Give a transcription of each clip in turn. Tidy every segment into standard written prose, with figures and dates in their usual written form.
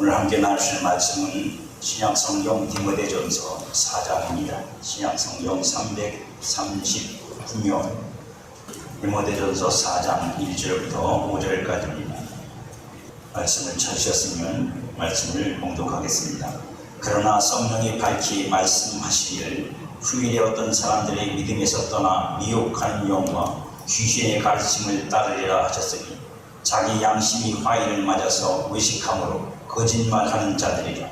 오늘 함께 나누실 말씀은 신약성경 디모데전서 4장입니다. 신약성경 339면 디모데전서 4장 1절부터 5절까지입니다. 말씀을 찾으셨으면 말씀을 봉독하겠습니다. 그러나 성령이 밝히 말씀하시기를 후일에 어떤 사람들의 믿음에서 떠나 미혹하는 영과 귀신의 가르침을 따르리라 하셨으니 자기 양심이 화인을 맞아서 의식함으로 거짓말하는 자들이라.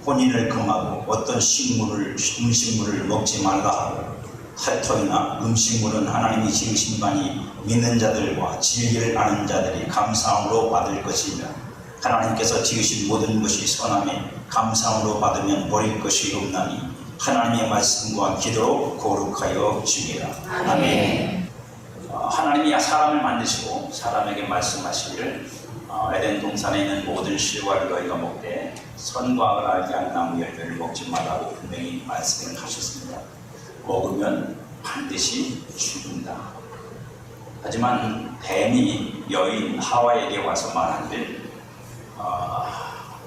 혼인을 금하고 어떤 음식물을 먹지 말라 하고 탈터이나 음식물은 하나님이 지으신 바니 믿는 자들과 진리를 아는 자들이 감사함으로 받을 것이니라. 하나님께서 지으신 모든 것이 선함에 감사함으로 받으면 버릴 것이 없나니 하나님의 말씀과 기도로 거룩하여 주니라. 아멘. 하나님이 사람을 만드시고 사람에게 말씀하시기를 에덴 동산에 있는 모든 실과를 너희가 먹되 선과 악을 알게 하는 나무 열매를 먹지 말라고 분명히 말씀을 하셨습니다. 먹으면 반드시 죽는다. 하지만 뱀이 여인 하와에게 와서 말하기를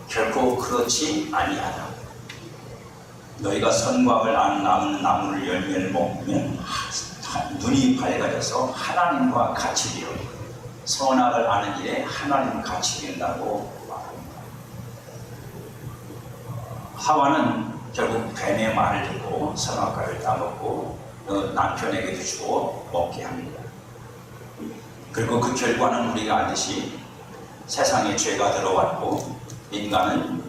결코 그렇지 아니하다. 너희가 선과 악을 아는 나무를 열매를 먹으면 눈이 밝아져서 하나님과 같이 되어 선악을 아는 일에 하나님 같이 된다고 말합니다. 하와는 결국 뱀의 말을 듣고 선악과를 따먹고 남편에게도 주고 먹게 합니다. 그리고 그 결과는 우리가 알듯이 세상에 죄가 들어왔고 인간은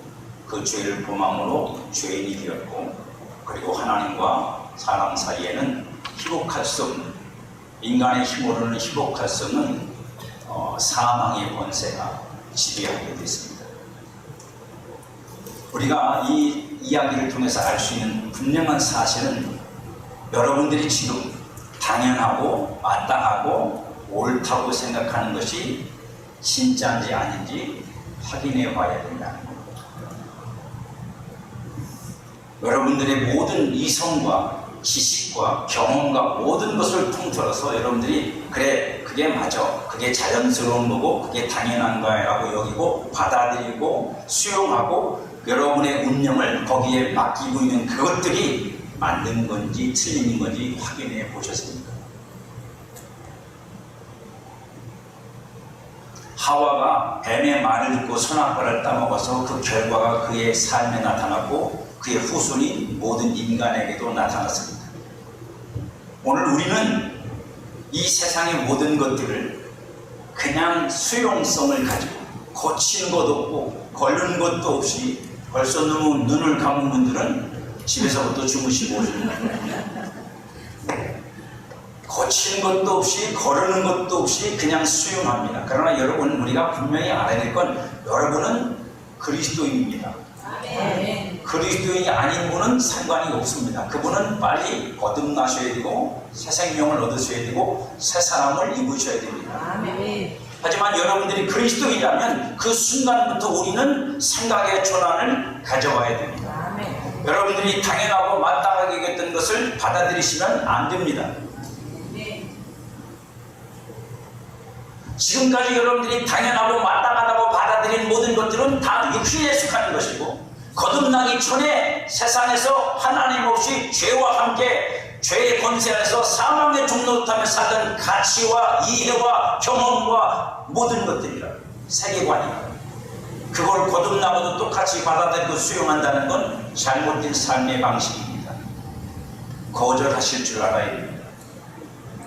그 죄를 범함으로 죄인이 되었고 그리고 하나님과 사람 사이에는 희복할 수 없는 인간의 힘으로는 희복할 수 없는 사망의 권세가 지배하게 됐습니다. 우리가 이 이야기를 통해서 알 수 있는 분명한 사실은 여러분들이 지금 당연하고 마땅하고 옳다고 생각하는 것이 진짜인지 아닌지 확인해 봐야 된다는 겁니다. 여러분들의 모든 이성과 지식과 경험과 모든 것을 통틀어서 여러분들이 그래 그게 맞아 그게 자연스러운 거고 그게 당연한 거야라고 여기고 받아들이고 수용하고 여러분의 운명을 거기에 맡기고 있는 그것들이 맞는 건지 틀린 건지 확인해 보셨습니까? 하와가 뱀의 말을 듣고 선악과를 따먹어서 그 결과가 그의 삶에 나타났고 그의 후손이 모든 인간에게도 나타났습니다. 오늘 우리는 이 세상의 모든 것들을 그냥 수용성을 가지고 고치는 것 없고 거르는 것도 없이 벌써 너무 눈을 감은 분들은 집에서부터 주무시고 고치는 것도 없이 거르는 것도 없이 그냥 수용합니다. 그러나 여러분 우리가 분명히 알아야 될 건 여러분은 그리스도인입니다. 그리스도인이 아닌 분은 상관이 없습니다. 그분은 빨리 거듭나셔야 되고 새 생명을 얻으셔야 되고 새 사람을 입으셔야 됩니다. 하지만 여러분들이 그리스도인이라면 그 순간부터 우리는 생각의 전환을 가져와야 됩니다. 여러분들이 당연하고 마땅하게 여겼던 것을 받아들이시면 안 됩니다. 지금까지 여러분들이 당연하고 마땅하다고 받아들인 모든 것들은 다 육신에 속하는 것이고 거듭나기 전에 세상에서 하나님 없이 죄와 함께 죄의 권세 안에서 사망의 종노릇하며 살던 가치와 이해와 경험과 모든 것들이라 세계관이라 그걸 거듭나고도 똑같이 받아들이고 수용한다는 건 잘못된 삶의 방식입니다. 거절하실 줄 알아야 됩니다.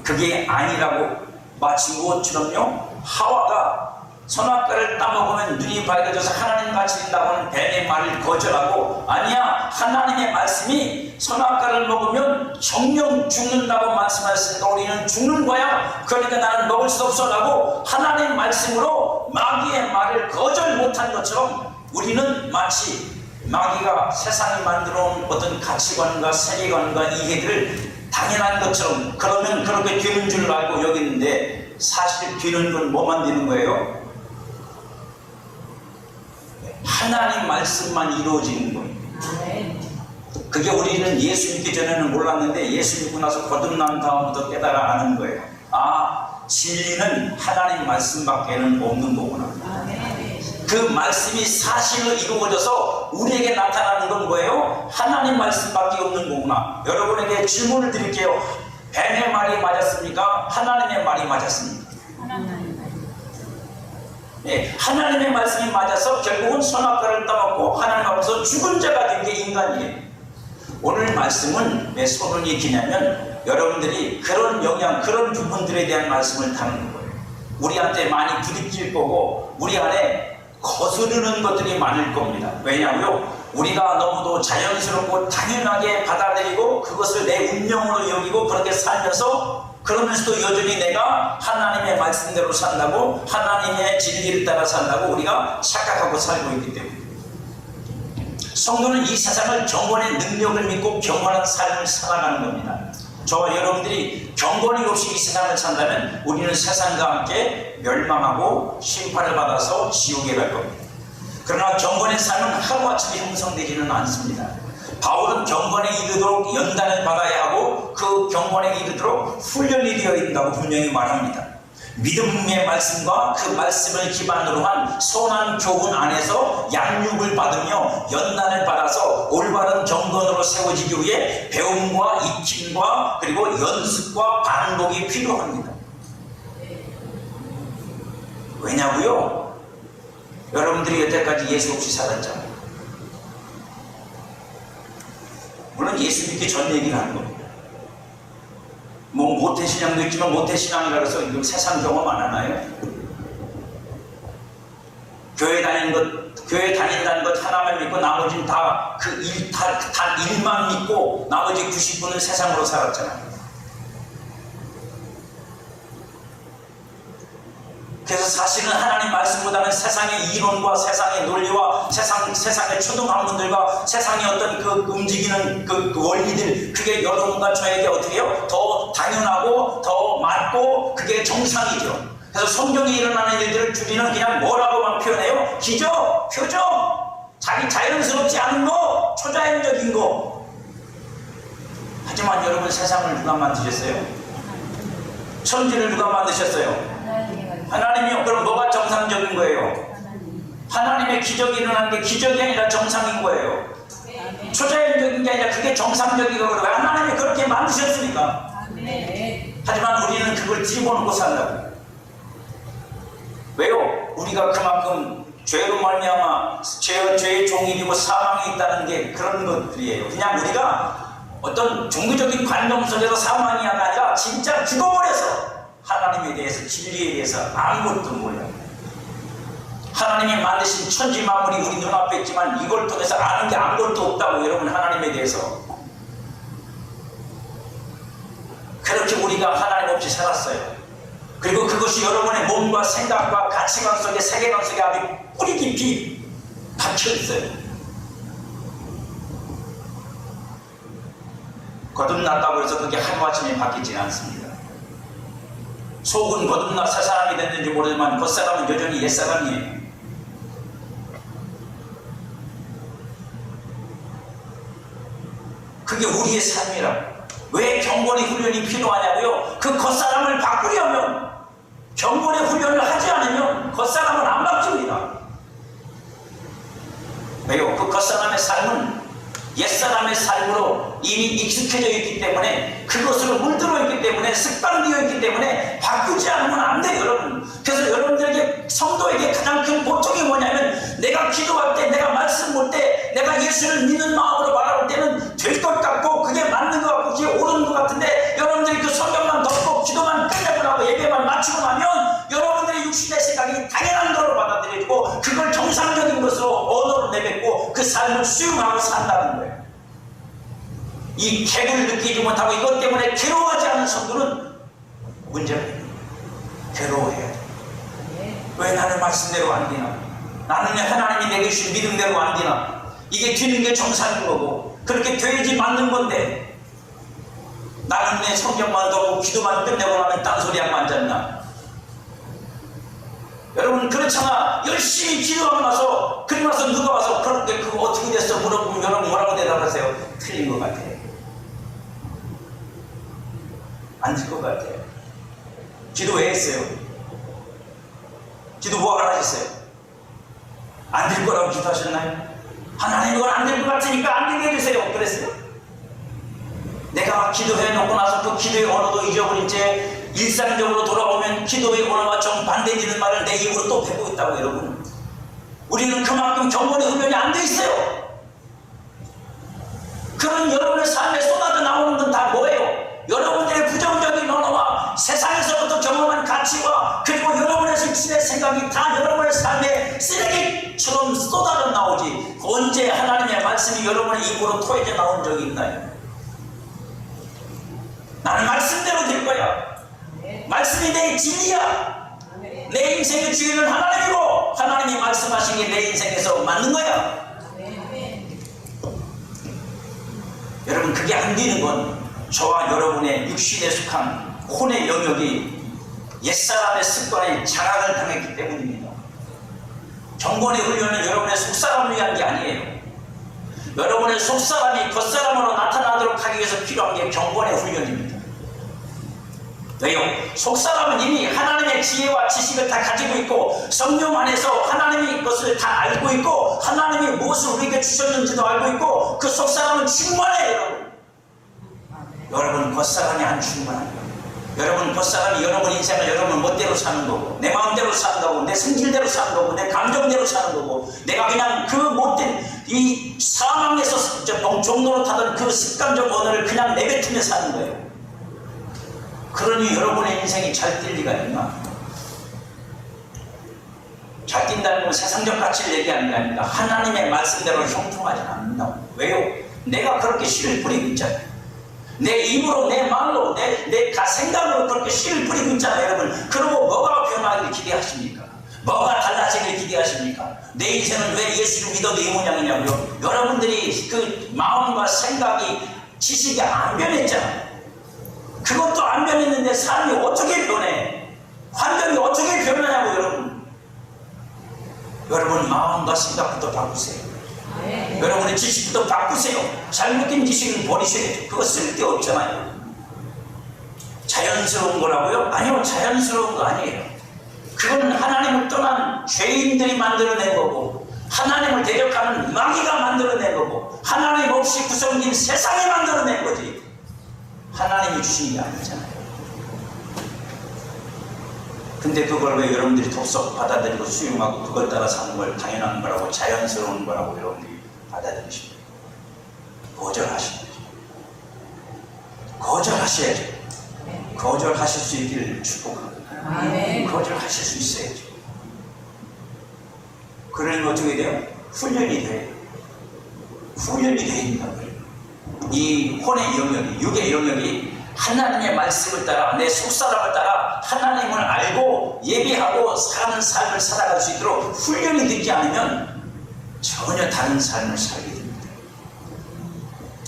그게 아니라고 마치 무엇처럼요 하와가 선악과를 따먹으면 눈이 밝아져서 하나님 같이 된다고 하는 뱀의 말을 거절하고 아니야 하나님의 말씀이 선악과를 먹으면 정령 죽는다고 말씀하셨으니까 우리는 죽는 거야 그러니까 나는 먹을 수 없어 라고 하나님의 말씀으로 마귀의 말을 거절 못한 것처럼 우리는 마치 마귀가 세상이 만들어온 어떤 가치관과 세계관과 이해들을 당연한 것처럼 그러면 그렇게 되는 줄 알고 여기는데 사실 되는 건 뭐만 되는 거예요? 하나님 말씀만 이루어지는 거예요. 그게 우리는 예수 믿기 전에는 몰랐는데 예수 믿고 나서 거듭난 다음부터 깨달아 아는 거예요. 아, 진리는 하나님 말씀밖에는 없는 거구나. 그 말씀이 사실로 이루어져서 우리에게 나타나는 건 뭐예요? 하나님 말씀밖에 없는 거구나. 여러분에게 질문을 드릴게요. 뱀의 말이 맞았습니까? 하나님의 말이 맞았습니까? 네, 하나님의 말씀이 맞아서 결국은 선악과를 따먹고 하나님 앞에서 죽은 자가 된 게 인간이에요. 오늘 말씀은 왜 소론이 기냐면 여러분들이 그런 영향, 그런 부분들에 대한 말씀을 다루는 거예요. 우리한테 많이 부딪힐 거고 우리 안에 거스르는 것들이 많을 겁니다. 왜냐하면 우리가 너무도 자연스럽고 당연하게 받아들이고 그것을 내 운명으로 여기고 그렇게 살면서 그러면서도 여전히 내가 하나님의 말씀대로 산다고 하나님의 진리를 따라 산다고 우리가 착각하고 살고 있기 때문에 성도는 이 세상을 경건의 능력을 믿고 경건한 삶을 살아가는 겁니다. 저와 여러분들이 경건이 없이 이 세상을 산다면 우리는 세상과 함께 멸망하고 심판을 받아서 지옥에 갈 겁니다. 그러나 경건의 삶은 하루아침에 형성되지는 않습니다. 바울은 경건에 이르도록 연단을 받아야 하고 그 경건에 이르도록 훈련이 되어야 된다고 분명히 말합니다. 믿음의 말씀과 그 말씀을 기반으로 한 선한 교훈 안에서 양육을 받으며 연단을 받아서 올바른 경건으로 세워지기 위해 배움과 익힘과 그리고 연습과 반복이 필요합니다. 왜냐고요? 여러분들이 여태까지 예수 없이 살았잖아요. 물론 예수 믿기 전 얘기를 하는 겁니다. 뭐 모태신앙도 있지만 모태신앙이라 해서 세상 경험 안 하나요? 교회 다닌다는 것 하나만 믿고 나머지는 다 일만 믿고 나머지 90%는 세상으로 살았잖아요. 그래서 사실은 하나님 말씀보다는 세상의 이론과 세상의 논리와 세상의 초등학문들과 세상의 어떤 그 움직이는 그 원리들, 그게 여러분과 저에게 어떻게 해요? 더 당연하고 더 맞고 그게 정상이죠. 그래서 성경에 일어나는 일들을 우리는 그냥 뭐라고만 표현해요? 기적, 표적, 자연스럽지 않은 거, 초자연적인 거. 하지만 여러분, 세상을 누가 만드셨어요? 천지를 누가 만드셨어요? 하나님이요. 그럼 뭐가 정상적인 거예요? 하나님의 기적이 일어나는 게 기적이 아니라 정상인 거예요. 초자연적인 게 아니라 그게 정상적이고 하나님이 그렇게 만드셨으니까. 하지만 우리는 그걸 집어넣고 산다고. 왜요? 우리가 그만큼 죄로 말미암아 죄의 종이 되고 사망이 있다는 게 그런 것들이에요. 그냥 우리가 어떤 종교적인 관념 속에서 사망이 아니라 진짜 죽어버려서 하나님에 대해서, 진리에 대해서 아무것도 몰라요. 하나님이 만드신 천지 만물이 우리 눈앞에 있지만 이걸 통해서 아는 게 아무것도 없다고. 여러분, 하나님에 대해서 그렇게 우리가 하나님 없이 살았어요. 그리고 그것이 여러분의 몸과 생각과 가치관 속에, 세계관 속에 아주 뿌리 깊이 박혀 있어요. 거듭났다고 해서 그게 하루아침에 바뀌지는 않습니다. 속은 거듭나 새 사람이 됐는지 모르지만 겉사람은 여전히 옛사람이에요. 그게 우리의 삶이라. 왜 경건의 훈련이 필요하냐고요? 그 겉사람을 바꾸려면, 경건의 훈련을 하지 않으면 겉사람은 안 바뀝니다. 왜요? 그 겉사람의 삶은 옛사람의 삶으로 이미 익숙해져 있기 때문에, 그것으로 물들어 있기 때문에, 습관되어 있기 때문에 바꾸지 않으면 안 돼요, 여러분. 그래서 여러분들에게, 성도에게 가장 큰 고통이 뭐냐면, 내가 기도할 때, 내가 말씀 볼 때, 내가 예수를 믿는 마음으로 바라볼 때는 될 것 같고 그게 맞는 것 같고 그게 옳은 것 같은데, 여러분들이 그 성경만 덮고 기도만 끝내고 나고 예배만 마치고 나면 여러분들의 육신의 생각이 당연한 거로 받아들여지고 그걸 정상적인 것으로 언어로 내뱉고 그 삶을 수용하고 산다는 거예요. 이 객을 느끼지 못하고 이것 때문에 괴로워하지 않은 성도는 문제가 있는 거예요. 괴로워해야 돼. 왜 나는 말씀대로 안 되나? 나는 하나님이 내게 주신 믿음대로 안 되나? 이게 되는 게 정상인 거고 그렇게 돼야지 맞는 건데, 나는 내 성경만 덮고 기도만 끝내고 나면 딴소리하고 앉았나? 여러분, 그렇잖아. 열심히 기도하고 나서, 그리고 나서 누가 와서 그런데 그거 어떻게 됐어? 물어보면 여러분 뭐라고 대답하세요? 틀린 것 같아요. 안 될 것 같아요. 기도 왜 했어요? 기도 뭐 하라 하셨어요? 안 될 거라고 기도하셨나요? 하나님 이건 안 될 것 같으니까 안 되게 해주세요. 그랬어요? 내가 기도해 놓고 나서 그 기도의 언어도 잊어버린 채 일상적으로 돌아오면 기도의 언어와 정반대되는 말을 내 입으로 또 배우고 있다고. 여러분, 우리는 그만큼 경건의 훈련이 안 돼 있어요. 그런 여러분의 삶에 쏟아져 나오는 건 다 뭐예요? 여러분들의 부정적인 언어와 세상에서부터 경험한 가치와 그리고 여러분의 육신의 생각이 다 여러분의 삶에 쓰레기처럼 쏟아져 나오지, 언제 하나님의 말씀이 여러분의 입으로 토해져 나온 적이 있나요? 나는 말씀대로 될 거야. 말씀이 내 진리야. 내 인생의 주인은 하나님이고 하나님이 말씀하신 게 내 인생에서 맞는 거야. 여러분, 그게 안 되는 건 저와 여러분의 육신에 속한 혼의 영역이 옛사람의 습관에 장악을 당했기 때문입니다. 경건의 훈련은 여러분의 속사람을 위한 게 아니에요. 여러분의 속사람이 겉사람으로 나타나도록 하기 위해서 필요한 게 경건의 훈련입니다. 왜요? 속사람은 이미 하나님의 지혜와 지식을 다 가지고 있고 성령 안에서 하나님이 그것을 다 알고 있고 하나님이 무엇을 우리에게 주셨는지도 알고 있고 그 속사람은 충만해요. 여러분, 여러분 겉사람이 안 충만합니다. 여러분 겉사람이 여러분 인생을 여러분 멋대로 사는 거고 내 마음대로 사는 거고 내 성질대로 사는 거고 내 감정대로 사는 거고 내가 그냥 그 못된 이 사망에서 종로로 타던 그 습관적 언어를 그냥 내뱉으며 사는 거예요. 그러니 여러분의 인생이 잘 뛸 리가 있나? 잘 뛴다는 건 세상적 가치를 얘기하는 게 아닙니다. 하나님의 말씀대로 형통하지 않는다. 왜요? 내가 그렇게 씨를 뿌리고 있잖아요. 내 입으로, 내 말로, 내 생각으로 그렇게 씨를 뿌리고 있잖아요. 여러분, 그러고 뭐가 변하기를 기대하십니까? 뭐가 달라지기를 기대하십니까? 내 인생은 왜 예수를 믿어도 이 모양이냐고요? 여러분들이 그 마음과 생각이, 지식이 안 변했잖아요. 그것도 안 변했는데 삶이 어떻게 변해? 환경이 어떻게 변하냐고. 여러분 마음과 생각부터 바꾸세요. 여러분의 지식부터 바꾸세요. 잘못된 지식은 버리셔야죠. 그거 쓸데없잖아요. 자연스러운 거라고요? 아니요, 자연스러운 거 아니에요. 그건 하나님을 떠난 죄인들이 만들어낸 거고 하나님을 대적하는 마귀가 만들어낸 거고 하나님 없이 구성된 세상이 만들어낸 거지 하나님이 주신 게 아니잖아요. 근데 그걸 왜 여러분들이 덥석 받아들이고 수용하고 그걸 따라 사는 걸 당연한 거라고 자연스러운 거라고 여러분들이 받아들이십니까? 거절하셔야죠. 거절하셔야죠. 거절하실 수 있기를 축복합니다. 거절하실 수 있어야죠. 그러면 어떻게 돼요? 훈련이 돼요. 훈련이 된다고요. 이 혼의 영역이, 육의 영역이 하나님의 말씀을 따라 내 속사람을 따라 하나님을 알고 예배하고 사는 삶을 살아갈 수 있도록 훈련이 되지 않으면 전혀 다른 삶을 살게 됩니다.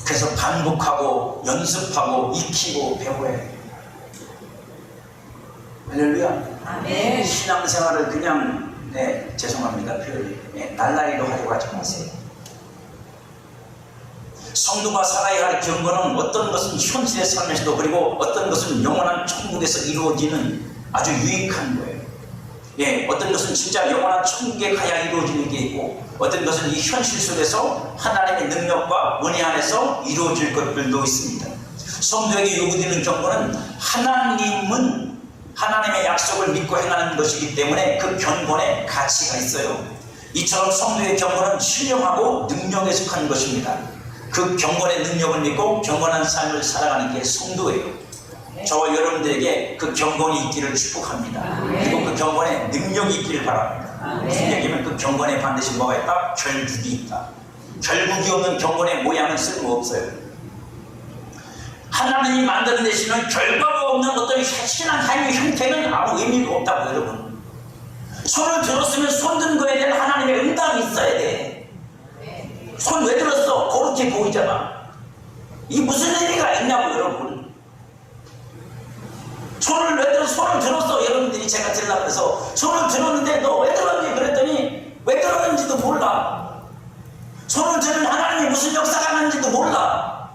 그래서 반복하고 연습하고 익히고 배워야 해요. 할렐루야. 아멘. 신앙생활을 그냥 죄송합니다 표현이 날라리로 하려고 하지 마세요. 성도가 살아야 할 경건은 어떤 것은 현실의 삶에서도 그리고 어떤 것은 영원한 천국에서 이루어지는 아주 유익한 거예요. 어떤 것은 진짜 영원한 천국에 가야 이루어지는 게 있고 어떤 것은 이 현실 속에서 하나님의 능력과 은혜 안에서 이루어질 것들도 있습니다. 성도에게 요구되는 경건은 하나님의 약속을 믿고 행하는 것이기 때문에 그 경건에 가치가 있어요. 이처럼 성도의 경건은 신령하고 능력에 속한 것입니다. 그 경건의 능력을 믿고 경건한 삶을 살아가는 게 성도예요. 저와 여러분들에게 그 경건이 있기를 축복합니다. 그리고 그 경건에 능력이 있기를 바랍니다. 무슨 얘기냐면 그 경건에 반드시 뭐가 있다? 결국이 있다. 결국이 없는 경건의 모양은 쓸모없어요. 하나님이 만들어내시는 결과가 없는 어떤 신앙 행위 형태는 아무 의미가 없다고. 여러분, 손을 들었으면 손 든 거에 대한 하나님의 응답이 있어야 돼. 손 왜 들었어? 그렇게 보이잖아. 이 무슨 의미가 있냐고. 여러분, 손을 들었어. 여러분들이 제가 들으려고 해서 손을 들었는데 너 왜 들었니? 그랬더니 왜 들었는지도 몰라. 손을 들은 하나님이 무슨 역사가 나는지도 몰라.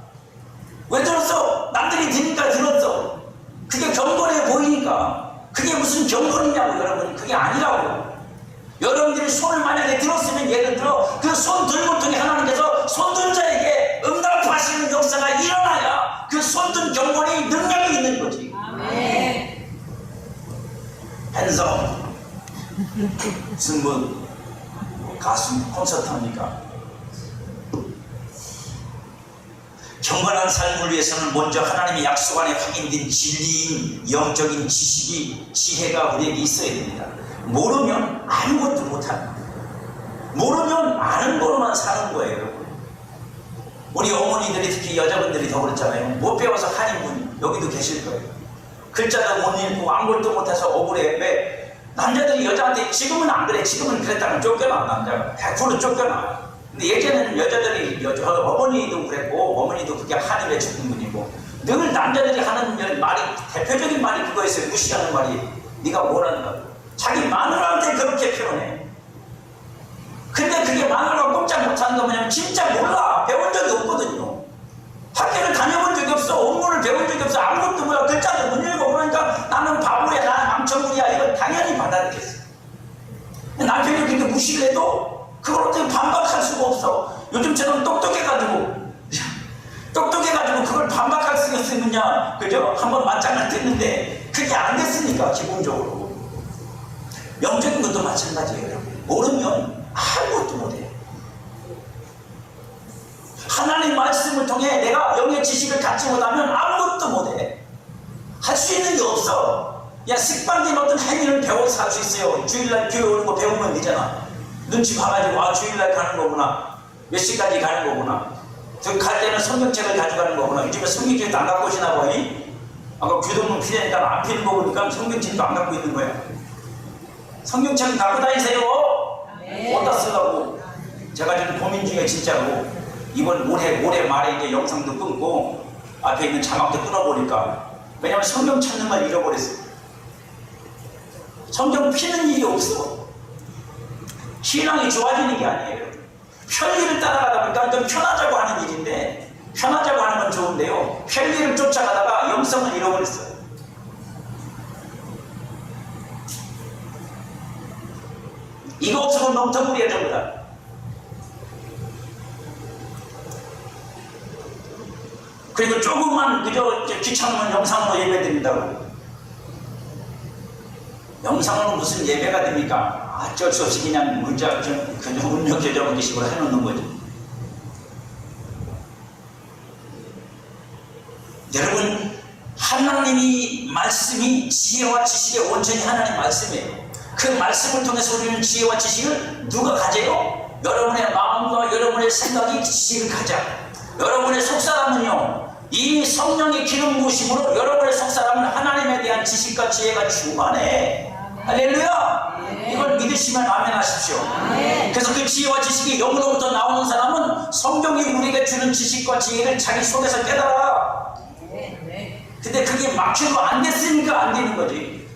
왜 들었어? 남들이 들으니까 들었어. 그게 경건해 보이니까. 그게 무슨 경건이냐고. 여러분, 그게 아니라고. 여러분들이 손을 만약에 들었으면 예를 들어 그 손 들고 통해 하나님께서 손든 자에게 응답하시는 역사가 일어나야 그 손든 경건이 능력이 있는 거지. 아멘. 핸섬 무슨 뭐 가수 콘서트 합니까? 경건한 삶을 위해서는 먼저 하나님의 약속 안에 확인된 진리인 영적인 지식이 지혜가 우리에게 있어야 됩니다. 모르면 아무것도 못합니다. 모르면 아는 거로만 사는 거예요, 여러분. 우리 어머니들이 특히 여자분들이 더 그렇잖아요. 못 배워서 한인분 여기도 계실 거예요. 글자도 못 읽고 아무것도 못해서 억울해. 왜? 남자들이 여자한테 지금은 안 그래. 지금은 그랬다면 쫓겨나. 남자가 100% 쫓겨나. 근데 예전에는 여자들이 어머니도 그랬고 어머니도 그게 한임에 죽은 분이고 늘 남자들이 하는 말이 대표적인 말이 그거였어요. 무시하는 말이 네가 뭐라는가. 자기 마누라한테 그렇게 표현해. 근데 그게 마누라가 꼼짝 못하는 거 뭐냐면 진짜 몰라. 배운 적이 없거든요. 학교를 다녀본 적이 없어. 업무를 배운 적이 없어. 아무것도 몰라. 글자도 못 읽어. 그러니까 나는 바보야. 나는 망천물이야. 이건 당연히 받아들였어. 남편이 그렇게 무시를 해도 그걸 어떻게 반박할 수가 없어. 요즘처럼 똑똑해가지고 그걸 반박할 수가 있으면야, 그죠? 한번 맞짱을 뜯는데 그게 안 됐으니까 기본적으로. 영적인 것도 마찬가지예요, 여러분. 모르면 아무것도 못해. 하나님 말씀을 통해 내가 영의 지식을 갖지 못하면 아무것도 못해. 할 수 있는 게 없어. 야, 습관된 어떤 행위를 배워서 할 수 있어요. 주일날 교회 오는 거 배우면 되잖아. 눈치 봐가지고 아 주일날 가는 거구나. 몇 시까지 가는 거구나. 갈 때는 성경책을 가져가는 거구나. 요즘에 성경책도 안 갖고 오시나 보니? 아까 교동문 피대니까 안 피는 거 보니까 성경책도 안 갖고 있는 거야. 성경책은 갖고 다니세요. 네. 어디다 쓰라고. 제가 지금 고민 중에 진짜로 이번 모레 말에 이제 영상도 끊고 앞에 있는 자막도 끊어버릴까. 왜냐면 성경 찾는 걸 잃어버렸어요. 성경 피는 일이 없어. 신앙이 좋아지는 게 아니에요. 편리를 따라가다 보니까 좀 편하자고 하는 일인데, 편하자고 하는 건 좋은데요, 편리를 쫓아가다가 영성을 잃어버렸어요. 이거 없으면 넘터물이야 전부 다. 그리고 조금만 그저 귀찮으면 영상으로 예배드린다고. 영상으로 무슨 예배가 됩니까? 어쩔 수 없이 그냥 문자, 그냥 음력 교정하기 식으로 해놓는 거죠. 여러분, 하나님이 말씀이 지혜와 지식의 원천이 하나님 말씀이에요. 그 말씀을 통해서 우리는 지혜와 지식을 누가 가져요? 여러분의 마음과 여러분의 생각이 지식을 가져. 여러분의 속사람은요, 이 성령의 기름 부으심으로 여러분의 속사람은 하나님에 대한 지식과 지혜가 충만해. 할렐루야! 이걸 믿으시면 아멘 하십시오. 그래서 그 지혜와 지식이 영으로부터 나오는 사람은 성경이 우리에게 주는 지식과 지혜를 자기 속에서 깨달아. 근데 그게 막히고 안 됐으니까 안 되는 거지.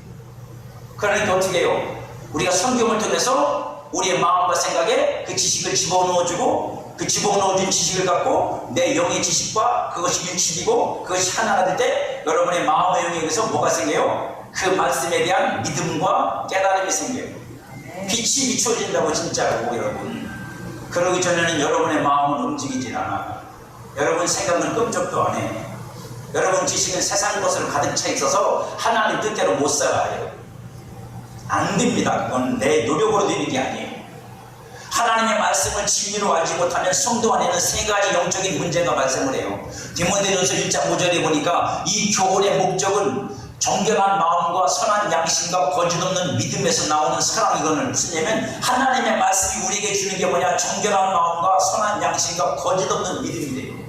그러니까 어떻게 해요? 우리가 성경을 통해서 우리의 마음과 생각에 그 지식을 집어넣어주고, 그 집어넣어준 지식을 갖고 내 영의 지식과 그것이 일치되고 그것이 하나가 될 때 여러분의 마음의 영역에서 뭐가 생겨요? 그 말씀에 대한 믿음과 깨달음이 생겨요. 빛이 비춰진다고 진짜로 여러분. 그러기 전에는 여러분의 마음은 움직이질 않아. 여러분 생각은 끔찍도 안 해. 여러분 지식은 세상 것으로 가득 차 있어서 하나님 뜻대로 못 살아요. 안 됩니다. 그건 내 노력으로 되는 게 아니에요. 하나님의 말씀을 진리로 알지 못하면 성도 안에는 세 가지 영적인 문제가 발생을 해요. 디모데전서 1장 5절에 보니까 이 교훈의 목적은 정결한 마음과 선한 양심과 거짓없는 믿음에서 나오는 사랑이거늘. 무슨 얘기냐면 하나님의 말씀이 우리에게 주는 게 뭐냐? 정결한 마음과 선한 양심과 거짓없는 믿음이래요.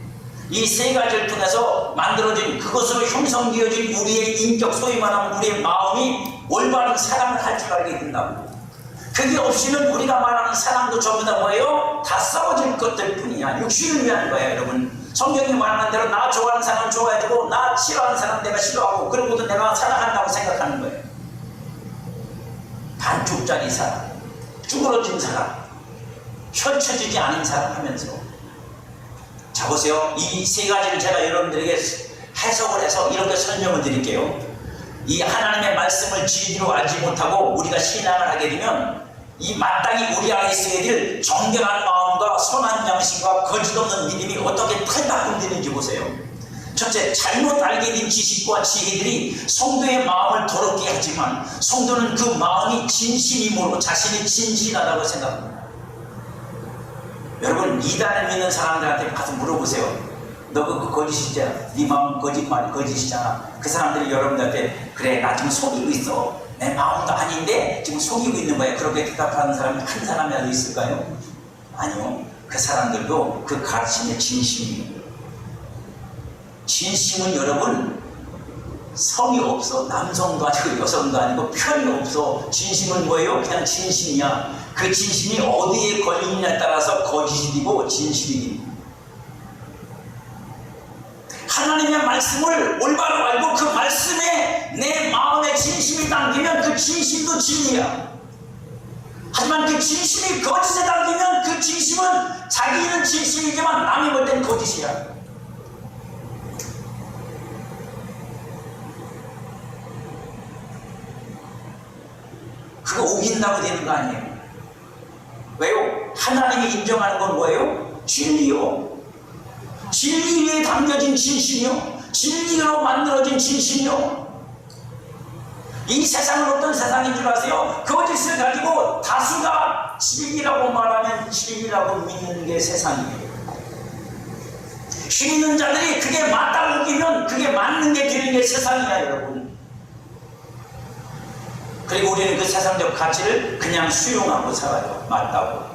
이 세 가지를 통해서 만들어진, 그것으로 형성되어진 우리의 인격, 소위 말하면 우리의 마음이 올바른 사랑을 할 줄 알게 된다고. 그게 없이는 우리가 말하는 사랑도 전부 다 뭐예요? 다 썩어질 것들 뿐이야. 육신을 위한 거야, 여러분. 성경이 말하는 대로 나 좋아하는 사람 좋아해주고 나 싫어하는 사람 내가 싫어하고 그러고도 내가 사랑한다고 생각하는 거예요. 반쪽짜리 사람, 쭈그러진 사람, 펼쳐지지 않은 사람 하면서. 자 보세요. 이 세 가지를 제가 여러분들에게 해석을 해서 이렇게 설명을 드릴게요. 이 하나님의 말씀을 진리로 알지 못하고 우리가 신앙을 하게 되면 이 마땅히 우리 안에 있어야 될 정결한 마음과 선한 양심과 거짓없는 믿음이 어떻게 탈바꿈되는지 보세요. 첫째, 잘못 알게 된 지식과 지혜들이 성도의 마음을 더럽게 하지만 성도는 그 마음이 진심이므로 자신이 진실하다고 생각합니다. 여러분, 이단을 믿는 사람들한테 가서 물어보세요. 너 그거 거짓이잖아. 네 마음 거짓이잖아. 그 사람들이 여러분들한테 그래, 나 지금 속이고 있어. 내 마음도 아닌데 지금 속이고 있는 거야. 그렇게 대답하는 사람이 한 사람이라도 있을까요? 아니요. 그 사람들도 그 가르침의 진심입니다. 진심은 여러분 성이 없어. 남성도 아니고 여성도 아니고 편이 없어. 진심은 뭐예요? 그냥 진심이야. 그 진심이 어디에 걸리느냐에 따라서 거짓이 되고 진실이 됩니다. 하나님의 말씀을 올바로 알고 그 말씀에 내 마음의 진심이 담기면 그 진심도 진리야. 하지만 그 진심이 거짓에 담기면 그 진심은 자기는 진심이지만 남이 볼 땐 거짓이야. 그거 우긴다고 되는 거 아니에요. 왜요? 하나님이 인정하는 건 뭐예요? 진리요. 진리 위에 담겨진 진심이요. 진리로 만들어진 진심이요. 이 세상은 어떤 세상인 줄 아세요? 거짓을 가지고 다수가 진리라고 말하면 진리라고 믿는 게 세상이에요. 힘 있는 자들이 그게 맞다고 우기면 그게 맞는 게 되는 게 세상이야, 여러분. 그리고 우리는 그 세상적 가치를 그냥 수용하고 살아요. 맞다고.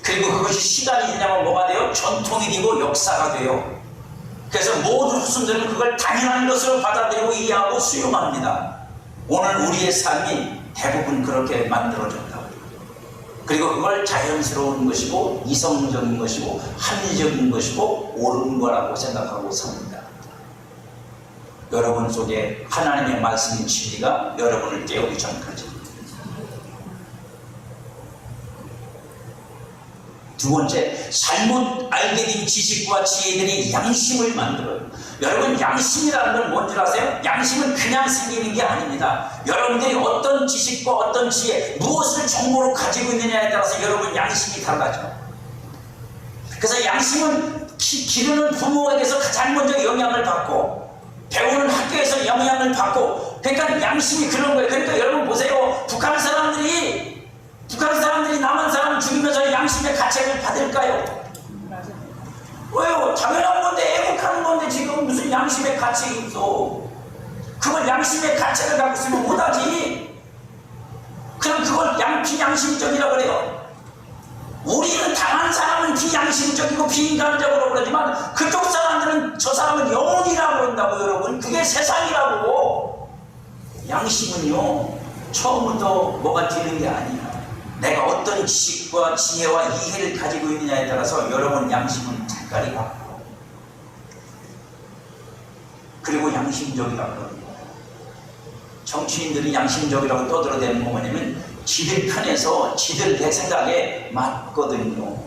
그리고 그것이 시간이 지나면 뭐가 돼요? 전통이 되고 역사가 돼요. 그래서 모든 후손들은 그걸 당연한 것으로 받아들이고 이해하고 수용합니다. 오늘 우리의 삶이 대부분 그렇게 만들어졌다고. 그리고 그걸 자연스러운 것이고 이성적인 것이고 합리적인 것이고 옳은 거라고 생각하고 삽니다. 여러분 속에 하나님의 말씀인 진리가 여러분을 깨우기 전까지. 두 번째, 잘못 알게 된 지식과 지혜들이 양심을 만들어요. 여러분, 양심이라는 건 뭔지 아세요? 양심은 그냥 생기는 게 아닙니다. 여러분들이 어떤 지식과 어떤 지혜, 무엇을 정보로 가지고 있느냐에 따라서 여러분 양심이 달라져요. 그래서 양심은 기르는 부모에게서 가장 먼저 영향을 받고 배우는 학교에서 영향을 받고, 그러니까 양심이 그런 거예요. 그러니까 여러분 보세요. 북한 사람들이 남한 사람을 죽이면서 양심의 가책을 받을까요? 왜요? 당연한 건데, 애국하는 건데 지금 무슨 양심의 가책이 있어. 그걸 양심의 가책을 갖고 있으면 못하지. 그럼 그걸 비양심적이라고 그래요. 우리는 당한 사람은 비양심적이고 비인간적으로 그러지만 그쪽 사람들은 저 사람은 영혼이라고 그런다고. 여러분, 그게 세상이라고. 양심은요, 처음부터 뭐가 되는 게 아니야. 내가 어떤 지식과 지혜와 이해를 가지고 있느냐에 따라서 여러분 양심은 색깔이 바뀌어. 그리고 양심적이라고 합니다. 정치인들이 양심적이라고 떠들어대는 건 뭐냐면 지들 편에서 지들 내 생각에 맞거든요.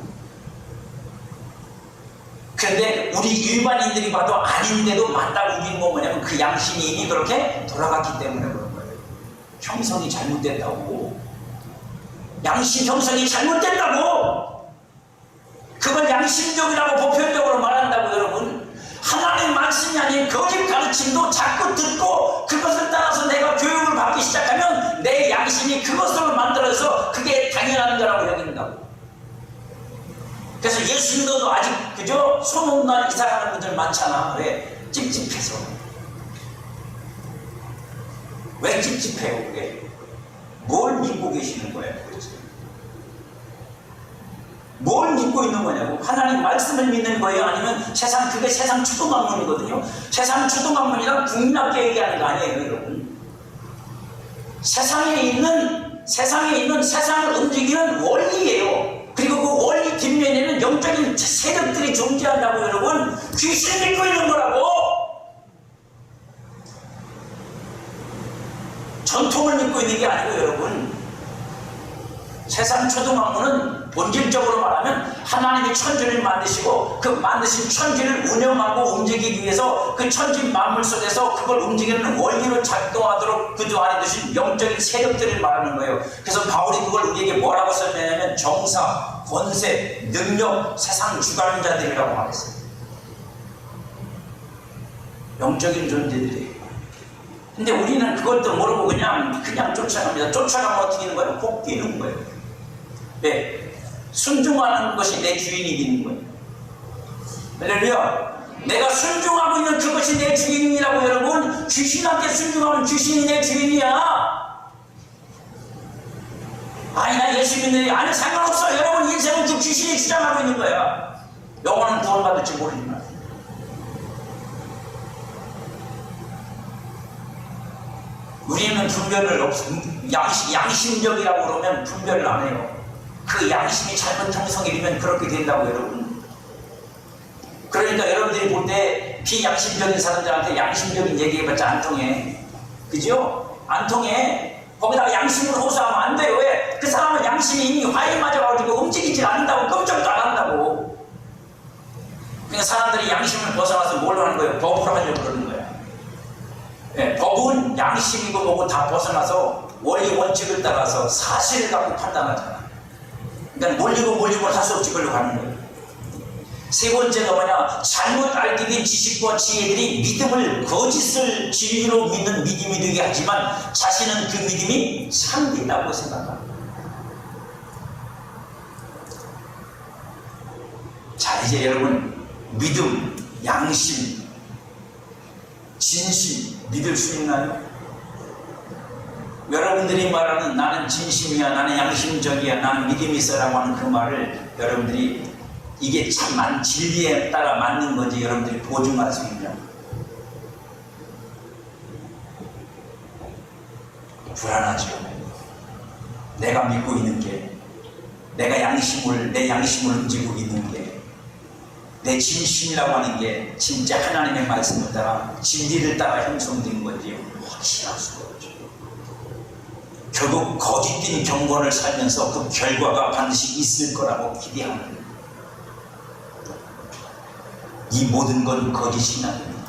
그런데 우리 일반인들이 봐도 아닌데도 맞다고 우기는 건 뭐냐면 그 양심이 이미 그렇게 돌아갔기 때문에 그런 거예요. 형성이 잘못됐다고. 양심 형성이 잘못됐다고. 그걸 양심적이라고 보편적으로 말한다고. 여러분, 하나님의 말씀이 아닌 거짓 가르침도 자꾸 듣고 그것을 따라서 내가 교육을 받기 시작하면 내 양심이 그것으로 만들어서 그게 당연한 거라고 여긴다고. 그래서 예수 믿어도 아직 그저 소문난 이상하는 분들 많잖아. 왜? 찝찝해서. 왜 찝찝해요? 그게? 뭘 믿고 계시는 거예요? 그렇지? 뭘 믿고 있는 거냐고? 하나님 말씀을 믿는 거예요? 아니면 그게 세상 추동학문이거든요. 세상 추동학문이란 국민학교 얘기하는 거 아니에요, 여러분. 세상에 있는 세상을 움직이는 원리예요. 그리고 그 원리 뒷면에는 영적인 세력들이 존재한다고. 여러분, 귀신을 믿고 있는 거라고. 전통을 믿고 있는 게 아니고. 여러분, 세상 초등학문은 본질적으로 말하면 하나님이 천지를 만드시고 그 만드신 천지를 운영하고 움직이기 위해서 그 천지 만물 속에서 그걸 움직이는 원리로 작동하도록 그도 안에 두신 영적인 세력들을 말하는 거예요. 그래서 바울이 그걸 우리에게 뭐라고 설명하냐면 정사, 권세, 능력, 세상 주관자들이라고 말했어요. 영적인 존재들이에요. 근데 우리는 그것도 모르고 그냥 쫓아갑니다. 쫓아가면 어떻게 되는 거예요? 꼭 뛰는 거예요. 네. 순종하는 것이 내 주인이 되는 거예요. 할렐루야. 내가 순종하고 있는 그것이 내 주인이라고. 여러분, 귀신한테 순종하면 귀신이 내 주인이야. 아니 나 예수 믿는데 아니 상관없어. 여러분 인생은 그 귀신이 주장하고 있는 거야. 영혼은 구원받을지 모르지만 우리는 분별을 양심적이라고 그러면 분별을 안 해요. 그 양심이 잘못 형성이면 그렇게 된다고 여러분. 그러니까 여러분들이 볼 때 비양심적인 사람들한테 양심적인 얘기해봤자 안 통해. 그죠? 안 통해. 거기다가 양심으로 호소하면 안 돼요. 왜? 그 사람은 양심이 이미 화에 맞아가지고 움직이질 않는다고. 끔찍도 안 한다고. 그러니까 사람들이 양심을 벗어나서 뭘로 하는 거예요? 법으로 하려고 그러는 거예요. 네, 법은 양심이고 뭐고 다 벗어나서 원리 원칙을 따라서 사실을 갖고 판단하잖아. 그러니까 몰리고 할 수 없이 걸로 가는 거예요. 세 번째가 뭐냐? 잘못 알게 된 지식과 지혜들이 믿음을 거짓을 진리로 믿는 믿음이 되게 하지만 자신은 그 믿음이 참되다고 생각합니다. 자, 이제 여러분 믿음, 양심, 진심 믿을 수 있나요? 여러분들이 말하는 나는 진심이야, 나는 양심적이야, 나는 믿음이 있어라고 하는 그 말을 여러분들이 이게 참 진리에 따라 맞는 건지 여러분들이 보증할 수 있냐? 불안하죠. 내가 믿고 있는 게, 내가 내 양심을 움직이고 있는 게, 내 진심이라고 하는 게 진짜 하나님의 말씀을 따라 진리를 따라 형성된 건지 확실할 수가 없죠. 결국 거짓된 경건을 살면서 그 결과가 반드시 있을 거라고 기대하는 거예요. 이 모든 건 거짓이 아닙니다.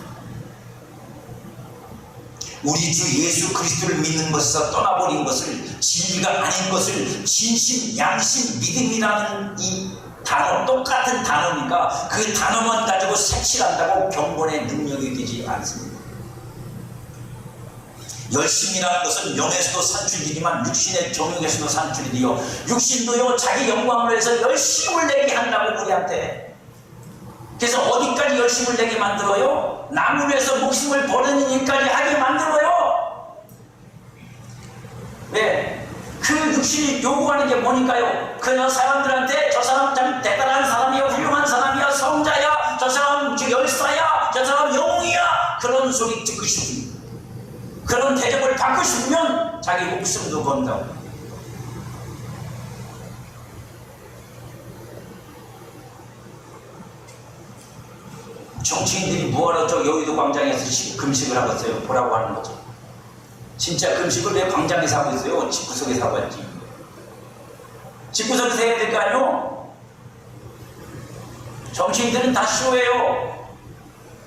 우리 주 예수 그리스도를 믿는 것에서 떠나버린 것을, 진리가 아닌 것을 진심, 양심, 믿음이라는 이 단어, 똑같은 단어니까 그 단어만 가지고 색칠한다고 경건의 능력이 되지 않습니다. 열심이라는 것은 영에서도 산출이지만 육신의 정욕에서도 산출이 되어 육신도요 자기 영광을 위해서 열심을 내게 한다고 우리한테. 그래서 어디까지 열심을 내게 만들어요? 남을 위해서 목숨을 버리는 일까지 하게 만들어요. 네. 그 육신이 요구하는 게 뭐니까요? 그 사람들한테 저 사람 참 대단한 사람이야, 훌륭한 사람이야, 성자야, 저 사람 열사야, 저 사람 영웅이야, 그런 소리 듣고 싶은, 그런 대접을 받고 싶으면 자기 목숨도 건다고. 정치인들이 뭐하러 저 여의도 광장에서 금식을 하고 있어요? 보라고 하는 거죠. 진짜 금식을 왜 광장에서 하고 있어요? 집구석에서 하고 있지. 집구석에서 해야 될 거 아니에요? 정치인들은 다 쇼예요.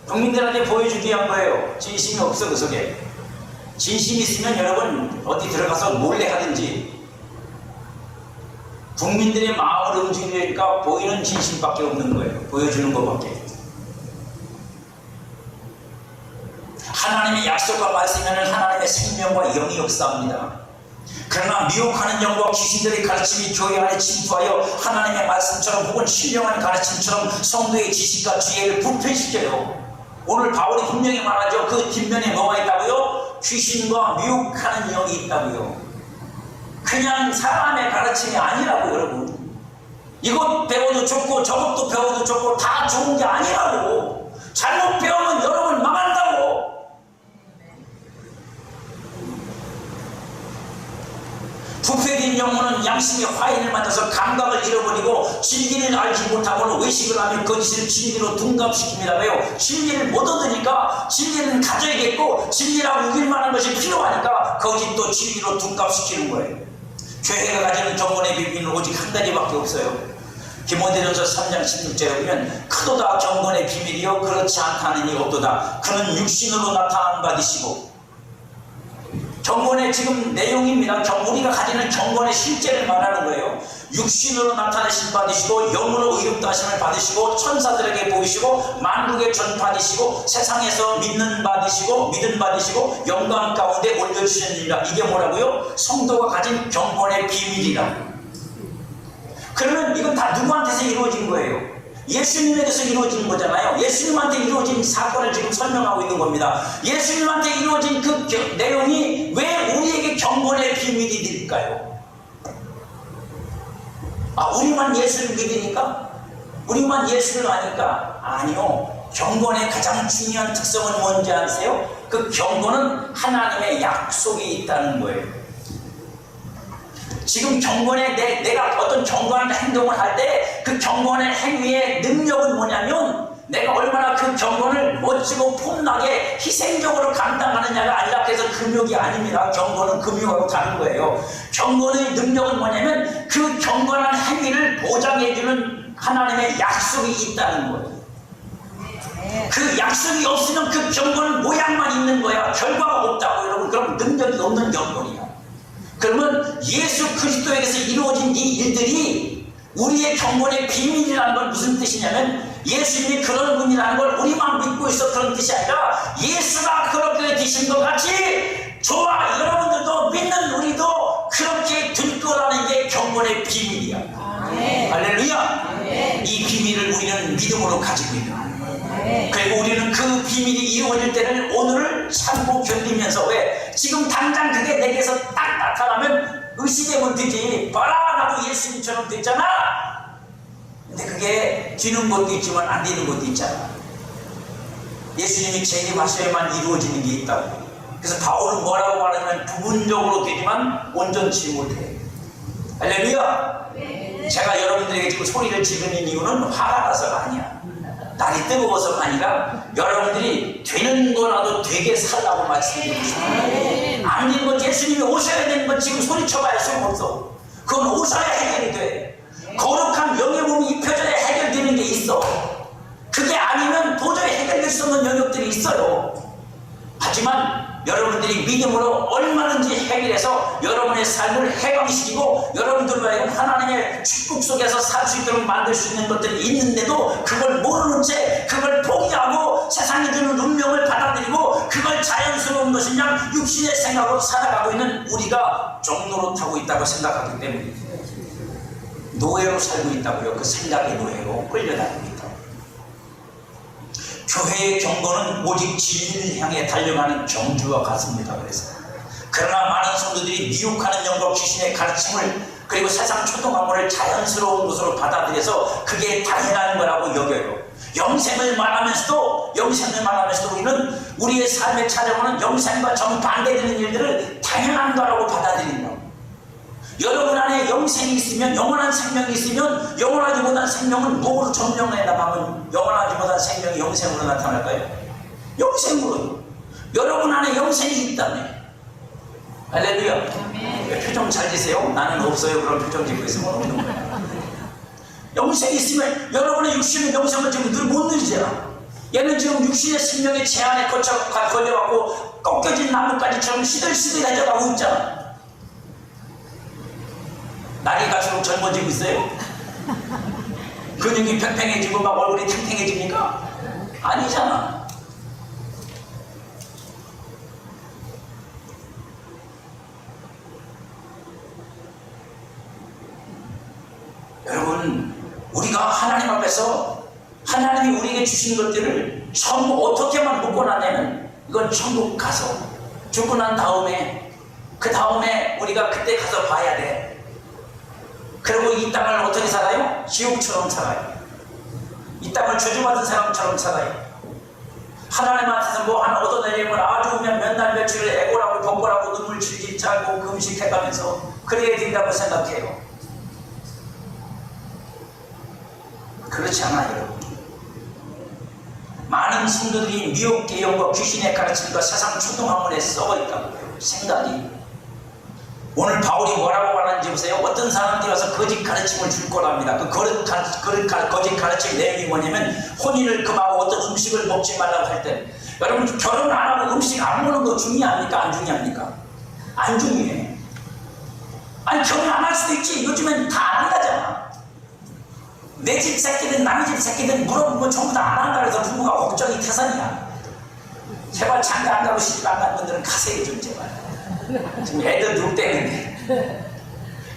국민들한테 보여주기 위한 거예요. 진심이 없어 그 속에. 진심이 있으면 여러분 어디 들어가서 몰래 하든지 국민들의 마음을 움직이니까 보이는 진심밖에 없는 거예요. 보여주는 것밖에. 하나님의 약속과 말씀에는 하나님의 생명과 영이 역사합니다. 그러나 미혹하는 영과 귀신들의 가르침이 교회 안에 침투하여 하나님의 말씀처럼 혹은 신령한 가르침처럼 성도의 지식과 지혜를 부패시켜요. 오늘 바울이 분명히 말하죠. 그 뒷면에 뭐가 있다고요? 귀신과 미혹하는 영이 있다고요. 그냥 사람의 가르침이 아니라고 여러분. 이것 배워도 좋고 저것도 배워도 좋고 다 좋은 게 아니라고. 잘못 배우면 여러분 망한다고. 부패된 영혼은 양심의 화인을 맞아서 감각을 잃어버리고 진리를 알지 못하고는 외식을 하며 거짓을 진리로 둔갑시킵니다. 왜요? 진리를 못 얻으니까 진리는 가져야겠고 진리라고 우길 만한 것이 필요하니까 거짓도 진리로 둔갑시키는 거예요. 교회가 가지는 경건의 비밀은 오직 한 가지밖에 없어요. 디모데전서 3장 16절에 보면 크도다 경건의 비밀이요 그렇지 않다는 이 없도다. 그는 육신으로 나타난 바디시고, 경건의 지금 내용입니다. 우리가 가지는 경건의 실제를 말하는 거예요. 육신으로 나타내신 받으시고 영으로 의롭다 하심을 받으시고 천사들에게 보이시고 만국에 전파되시고 세상에서 믿는 받으시고 영광 가운데 올려주셨느니라. 이게 뭐라고요? 성도가 가진 경건의 비밀이라고. 그러면 이건 다 누구한테서 이루어진 거예요? 예수님에게서 이루어진 거잖아요. 예수님한테 이루어진 사건을 지금 설명하고 있는 겁니다. 예수님한테 이루어진 그 내용이 왜 우리에게 경건의 비밀이 될까요? 우리만 예수를 믿으니까? 우리만 예수를 아니까? 아니요. 경건의 가장 중요한 특성은 뭔지 아세요? 그 경건은 하나님의 약속이 있다는 거예요. 지금 경건에 내가 어떤 경건한 행동을 할 때 그 경건의 행위의 능력은 뭐냐면 내가 얼마나 그 경건을 멋지고 폼나게 희생적으로 감당하느냐가 아니라, 그래서 금욕이 아닙니다. 경건은 금욕하고 다른 거예요. 경건의 능력은 뭐냐면 그 경건한 행위를 보장해주는 하나님의 약속이 있다는 거예요. 그 약속이 없으면 그 경건은 모양만 있는 거야. 결과가 없다고. 여러분, 그럼 능력이 없는 경건이야. 그러면 예수 그리스도에게서 이루어진 이 일들이 우리의 경건의 비밀이라는 건 무슨 뜻이냐면, 예수님이 그런 분이라는 걸 우리만 믿고 있어 그런 뜻이 아니라 예수가 그렇게 되신 것 같이 저와 여러분들도 믿는 우리도 그렇게 될 거라는 게 경건의 비밀이야. 할렐루야. 이 비밀을 우리는 믿음으로 가지고 있는 거예요. 그리고 우리는 그 비밀이 이루어질 때를 오늘을 참고 견디면서, 왜? 지금 당장 그게 내게서 딱 나타나면 의심되면 되지. 봐라, 나도 예수님처럼 됐잖아. 근데 그게 되는 것도 있지만 안 되는 것도 있잖아. 예수님이 재림하셔야만 이루어지는 게 있다고. 그래서 바울은 뭐라고 말하냐면 부분적으로 되지만 온전치 못해. 할렐루야. 제가 여러분들에게 지금 소리를 지르는 이유는 화가 나서가 아니야. 날이 뜨거워서가 아니라 여러분들이 되는 거라도 되게 살라고 말씀드리고 싶어요. 안 되는 건 예수님이 오셔야 되는 건 지금 소리쳐봐야 소용없어. 그건 오셔야 해결이 돼. 거룩한 영역이 입혀져야 해결되는 게 있어. 그게 아니면 도저히 해결될 수 없는 영역들이 있어요. 하지만 여러분들이 믿음으로 얼마든지 해결해서 여러분의 삶을 해방시키고 여러분들과 하나님의 축복 속에서 살 수 있도록 만들 수 있는 것들이 있는데도 그걸 모르는 채 그걸 포기하고 세상이 주는 운명을 받아들이고 그걸 자연스러운 것이냐 육신의 생각으로 살아가고 있는 우리가 종로로 타고 있다고 생각하기 때문에 노예로 살고 있다고요. 그 생각의 노예로 끌려다니고 있다고. 교회의 경건은 오직 진리를 향해 달려가는 경주와 같습니다. 그러나 많은 성도들이 미혹하는 영과 귀신의 가르침을 그리고 세상 초등학문을 자연스러운 것으로 받아들여서 그게 당연한 거라고 여겨요. 영생을 말하면서도 우리는 우리의 삶에 찾아오는 영생과 정반대되는 일들을 당연한 거라고 받아들인다. 여러분 안에 영생이 있으면, 영원한 생명이 있으면 영원하지 못한 생명은 무엇으로 점령해 나가면 영원하지 못한 생명이 영생으로 나타날까요? 영생으로요. 여러분 안에 영생이 있다네. 할렐루야. 표정 잘 지세요. 나는 없어요. 그런 표정 짓고 있으면 없는 거야. 영생이 있으면 여러분의 육신의 영생을 지금 늘 못 누리잖아. 얘는 지금 육신의 생명의 제한에 걸려갖고 꺾여진 나뭇가지처럼 시들시들해져 가고 있잖아. 날이 갈수록 젊어지고 있어요? 근육이 팽팽해지고 막 얼굴이 탱탱해집니까? 아니잖아. 여러분, 우리가 하나님 앞에서 하나님이 우리에게 주신 것들을 전부 어떻게만 묶고 나냐면 이건 천국 가서 죽고 난 다음에 그 다음에 우리가 그때 가서 봐야 돼. 그리고 이 땅을 어떻게 살아요? 지옥처럼 살아요. 이 땅을 저주받은 사람처럼 살아요. 하나님 앞에서 뭐 하나 얻어내려면 아주 몇 날 며칠을 애고라고 벅고라고 눈물 질질 짜고 금식해가면서 그래야 된다고 생각해요. 그렇지 않아요, 여러분. 많은 성도들이 미혹의 영과 귀신의 가르침과 세상 초등학문에 썩어 있다고 해요. 생각이. 오늘 바울이 뭐라고 말하는지 보세요. 어떤 사람들이 와서 거짓 가르침을 줄 거랍니다. 그 거짓 가르침 내용이 뭐냐면 혼인을 금하고 어떤 음식을 먹지 말라고 할 때, 여러분 결혼 안 하고 음식 안 먹는 거 중요합니까? 안 중요합니까? 안 중요해. 아니 결혼 안 할 수도 있지. 요즘엔 다 안 한다잖아. 내 집 새끼든 남의 집 새끼든 물어보면 전부 다 안 한다 그래서 부부가 걱정이 태산이야. 제발 장가 안 가고 시집 안 가는 분들은 가세요 좀 제발. 지금 애들 누울 때는데.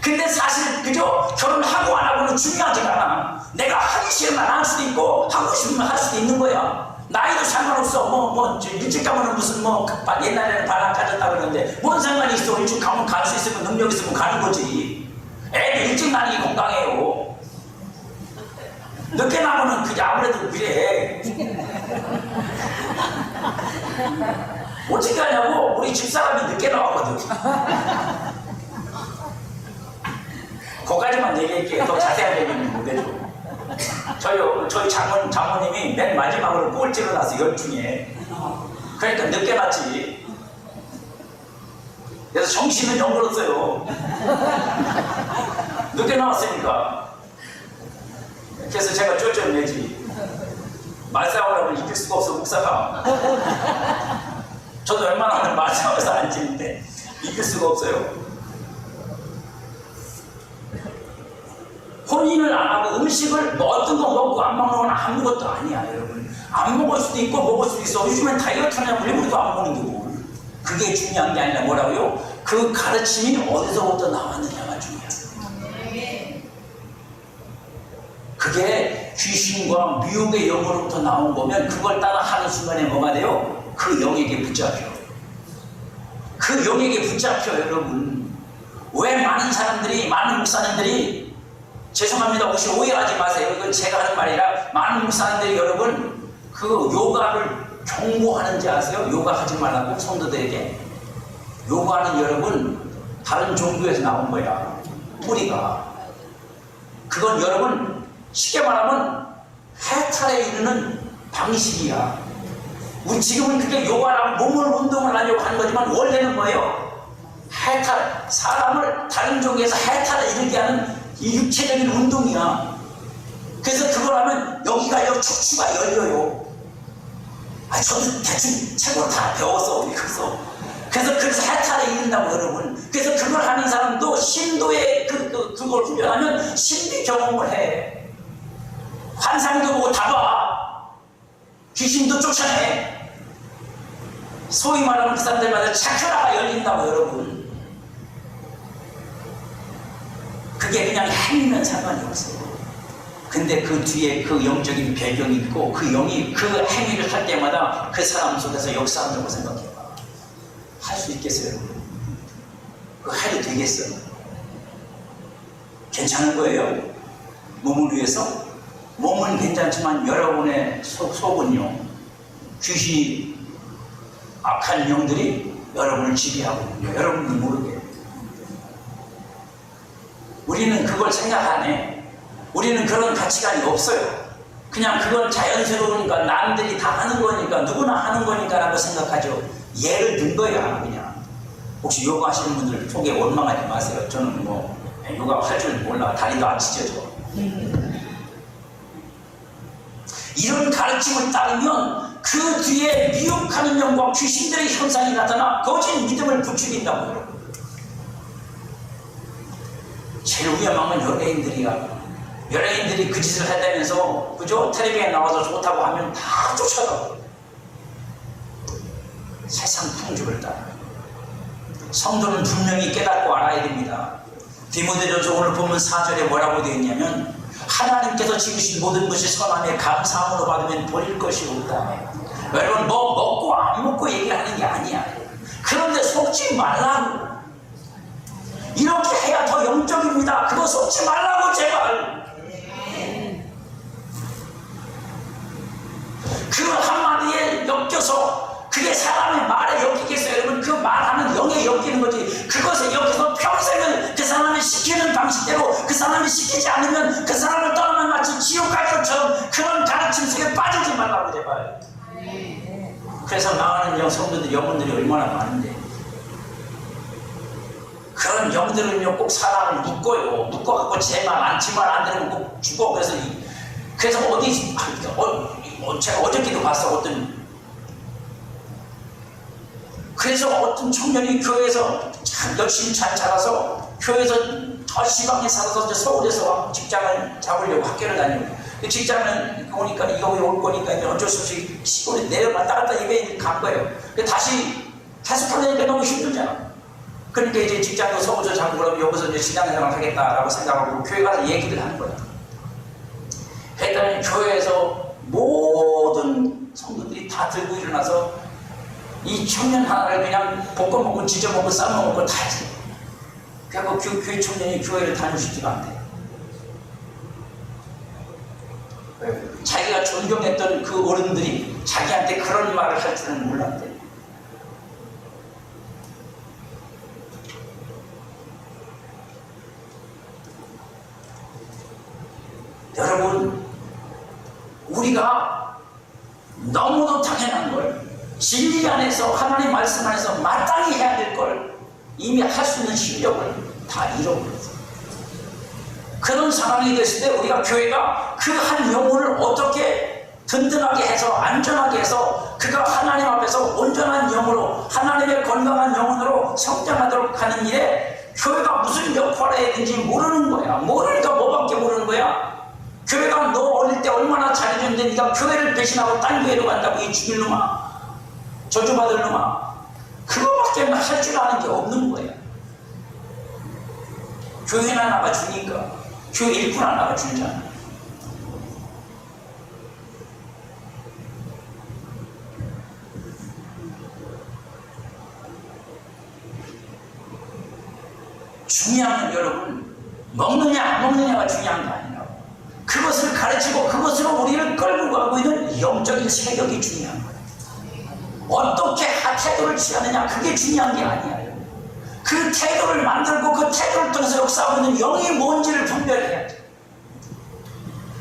근데 사실 그저 결혼하고 안 하고는 중요하지가 않아. 내가 하기 싫으면 안 할 수도 있고 하고 싶으면 할 수도 있는 거야. 나이도 상관없어. 일찍 가면은 무슨 옛날에는 발 안 까졌다 그러는데 뭔 상관이 있어. 일찍 가면 갈 수 있으면 능력 있으면 가는 거지. 애들 일찍 나는 게 건강해요. 늦게 나면은 그게 아무래도 그래. 어떻게 하냐고. 우리 집사람이 늦게 나왔거든. 거기까지만 얘기할게요. 더 자세한 얘기는 못해줘. 저희 장모님이 맨 마지막으로 꼴찌로 나서 열중에. 그러니까 늦게 났지. 그래서 정신은 영걸었어요. 늦게 나왔으니까. 그래서 제가 쫄쫄내지. 말싸움을 이길 수가 없어, 목사가. 저도 웬만하면 말싸움에서 안 지는데 이길 수가 없어요. 혼인을 안 하고 음식을 어떤 거 먹고 안 먹는 건 아무것도 아니야, 여러분. 안 먹을 수도 있고 먹을 수도 있어. 요즘엔 다이어트 하냐고 우리도 안 먹는데 뭘. 그게 중요한 게 아니라 뭐라고요? 그 가르침이 어디서부터 나왔느냐가 중요해요. 그게 귀신과 미혹의 영으로부터 나온 거면 그걸 따라 하는 순간에 뭐가 돼요? 그 영에게 붙잡혀. 그 영에게 붙잡혀, 여러분. 왜 많은 목사님들이 죄송합니다. 혹시 오해하지 마세요. 이건 제가 하는 말이라 많은 목사님들이 여러분 그 요가를 경고하는지 아세요? 요가 하지 말라고 성도들에게. 요가는 여러분 다른 종교에서 나온 거야. 뿌리가. 그건 여러분 쉽게 말하면 해탈에 이르는 방식이야. 우리 지금은 그게 요가라고 몸을 운동을 하려고 하는 거지만 원래는 뭐예요? 해탈, 사람을 다른 종교에서 해탈에 이르게 하는 이 육체적인 운동이야. 그래서 그걸 하면 여기가 척추가 열려요. 저도 대충 책으로 다 배웠어. 그래서 해탈에 이른다고 여러분. 그래서 그걸 하는 사람도 신도의 그걸 훈련하면 신비 경험을 해. 환상도 보고 다 봐. 귀신도 쫓아내. 소위 말하는 그 사람들마다 차크라가 열린다고 여러분. 그게 그냥 행위면 상관이 없어요. 근데 그 뒤에 그 영적인 배경이 있고 그 영이 그 행위를 할 때마다 그 사람 속에서 역사한다고 생각해봐. 할 수 있겠어요? 그거 해도 되겠어? 괜찮은 거예요? 몸을 위해서? 몸은 괜찮지만 여러분의 속은요, 귀신이 악한 영들이 여러분을 지배하고 있는데 여러분도 모르게. 우리는 그걸 생각 안 해. 우리는 그런 가치관이 없어요. 그냥 그건 자연스러우니까 남들이 다 하는 거니까 누구나 하는 거니까 라고 생각하죠. 예를 든 거야 그냥. 혹시 요가 하시는 분들 속에 원망하지 마세요. 저는 요가 할 줄 몰라. 다리도 안 찢어져. 이런 가르침을 따르면 그 뒤에 미혹하는 영과 귀신들의 현상이 나타나 거짓 믿음을 부추긴다고요. 제일 위험한 건 연예인들이야. 연예인들이 그 짓을 했다면서 그죠? 텔레비에 나와서 좋다고 하면 다 쫓아가. 세상 풍습을 따라. 성도는 분명히 깨닫고 알아야 됩니다. 디모데전서 오늘 보면 4절에 뭐라고 되어 있냐면 하나님께서 지으신 모든 것이 선함에 감사함으로 받으면 버릴 것이 없다. 여러분 먹고 안 먹고 얘기하는 게 아니야. 그런데 속지 말라고. 이렇게 해야 더 영적입니다. 그거 속지 말라고 제발. 그 한마디에 엮여서 그게 사람의 말에 엮이겠어요. 여러분 그 말하는 영에 엮이는 거지. 그것에 엮여서 평생을 그 사람이 시키는 방식대로 그 사람이 시키지 않으면 그 사람을 떠나면 마치 지옥 갈 것처럼 그런 가르침 속에 빠지지 말라고 제발. 그래서 나가는 성도들 영혼들이 얼마나 많은데 그런 영들은요 꼭 사람을 묶어요. 묶어갖고 제 말 안 들으면 꼭 죽어. 그래서 제가 어저께도 봤어. 어떤 청년이 교회에서 참 열심히 잘 자라서 교회에서 더 시방에 살아서 이제 서울에서 직장을 잡으려고 학교를 다니고, 직장을 오니까 여기 올 거니까 이제 어쩔 수 없이 시골에 왔다 갔다 이게 간 거예요. 다시 계속 하려니까 너무 힘들잖아. 그러니까 이제 직장도 서울에서 잡고 그러면 여기서 이제 신앙생활을 하겠다라고 생각하고 교회 가서 얘기를 하는 거야. 했더니 교회에서 모든 성도들이 다 들고 일어나서 이 청년 하나를 그냥 볶아먹고 지져먹고 삶아먹고 다 했어요. 그래서 교회 청년이 교회를 다니시지가 않대. 자기가 존경했던 그 어른들이 자기한테 그런 말을 할 줄은 몰랐대. 여러분, 우리가 너무도 당연한 걸, 진리 안에서 하나님의 말씀 안에서 마땅히 해야 될 걸 이미 할 수 있는 실력을 다 잃어버렸어요. 그런 상황이 됐을 때 우리가 교회가 그 한 영혼을 어떻게 든든하게 해서 안전하게 해서 그가 하나님 앞에서 온전한 영으로 하나님의 건강한 영혼으로 성장하도록 하는 일에 교회가 무슨 역할을 해야 되는지 모르는 거야. 모르니까 뭐밖에 모르는 거야. 교회가 너 어릴 때 얼마나 잘해줬는데 네가 교회를 배신하고 딴 교회로 간다고 이 죽일 놈아, 저주받을 놈아. 그거밖에 할 줄 아는 게 없는 거야. 교회는 하나가 주니까 교회 일꾼 하나가 주잖아. 중요한 건 여러분, 먹느냐 안 먹느냐가 중요한 거 아니라고. 그것을 가르치고 그것으로 우리를 끌고 가고 있는 영적인 세력이 중요한 거예요. 어떻게 태도를 취하느냐, 그게 중요한 게 아니에요. 그 태도를 만들고 그 태도를 통해서 역사하고 있는 영이 뭔지를 분별해야죠.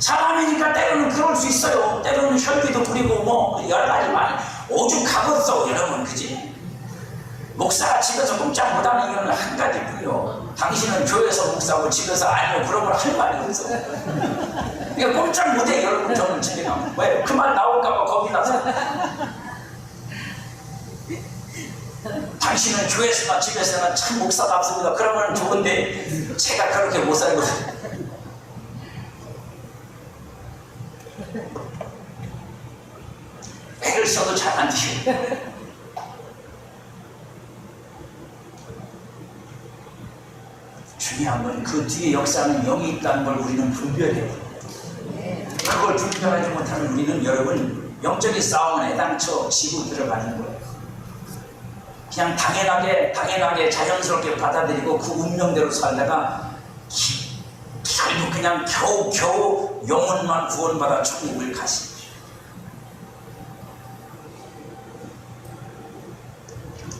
사람이니까 때로는 그럴 수 있어요. 때로는 혈기도 부리고 뭐 여러 가지 많이 오죽하겠어 여러분, 그지? 목사가 집에서 꼼짝 못하는 이유는 한 가지뿐이요. 당신은 교회에서 목사고 집에서 아니요, 그런 걸 할 말이 없어. 그러니까 꼼짝 못해 여러분. 저는 집에 가면 왜? 그 말 나올까봐 겁이 나서. 당신은 교회에서나 집에서나 참 목사답습니다. 그러면 좋은데 제가 그렇게 못 살거든요. 애를 써도 잘 안 돼요. 중요한 건 그 뒤에 역사하는 영이 있다는 걸 우리는 분별해요. 그걸 분별하지 못하는 우리는 여러분, 영적인 싸움은 애당초 지고 들어가는 거예요. 그냥 당연하게 자연스럽게 받아들이고 그 운명대로 살다가 결국 그냥 겨우 영혼만 구원받아 천국을 가시죠.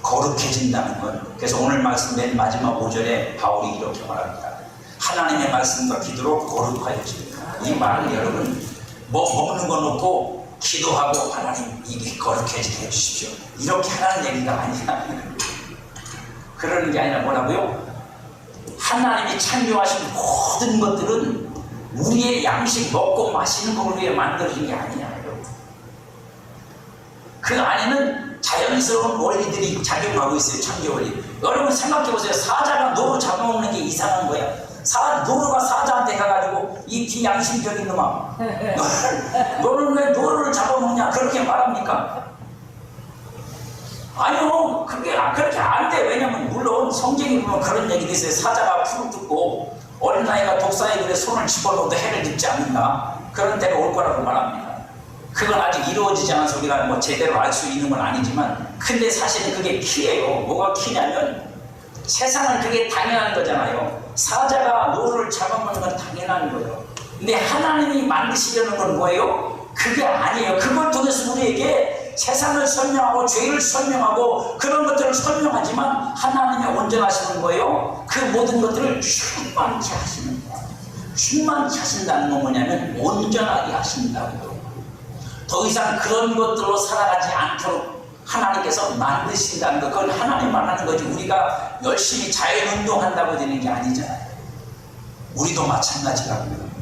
거룩해진다는 건, 그래서 오늘 말씀 맨 마지막 5절에 바울이 이렇게 말합니다. 하나님의 말씀과 기도로 거룩하여집니다. 이 말은 여러분, 먹는 거 놓고 기도하고 하나님 이게 거룩해지게 해주십시오, 이렇게 하라는 얘기가 아니라, 그러는 게 아니라 뭐라고요? 하나님이 창조하신 모든 것들은 우리의 양식 먹고 마시는 걸 위해 만들어진 게 아니야. 그 안에는 자연스러운 원리들이 작용하고 있어요. 창조 원리. 여러분 생각해보세요. 사자가 노루 잡아먹는 게 이상한 거야. 노루가 사자한테 가가지고 이 비양심적인 놈아, 너는 왜 노루를 잡아먹냐 그렇게 말합니까? 아니요, 그렇게 안 돼. 왜냐면 물론 성경에 보면 그런 얘기도 있어요. 사자가 풀을 뜯고 어린아이가 독사의 글에 손을 집어넣어도 해를 입지 않는다, 그런 때가 올 거라고 말합니다. 그건 아직 이루어지지 않아서 우리가 뭐 제대로 알 수 있는 건 아니지만, 근데 사실은 그게 키예요. 뭐가 키냐면 세상은 그게 당연한 거잖아요. 사자가 노루를 잡아먹는 건 당연한 거예요. 근데 하나님이 만드시려는 건 뭐예요? 그게 아니에요. 그걸 통해서 우리에게 세상을 설명하고 죄를 설명하고 그런 것들을 설명하지만, 하나님이 온전하시는 거예요. 그 모든 것들을 충만케 하시는 거예요. 충만케 하신다는 건 뭐냐면 온전하게 하신다고요. 더 이상 그런 것들로 살아가지 않도록 하나님께서 만드신다는 것, 그건 하나님만 하는 거지 우리가 열심히 자연운동한다고 되는 게 아니잖아요. 우리도 마찬가지라고요.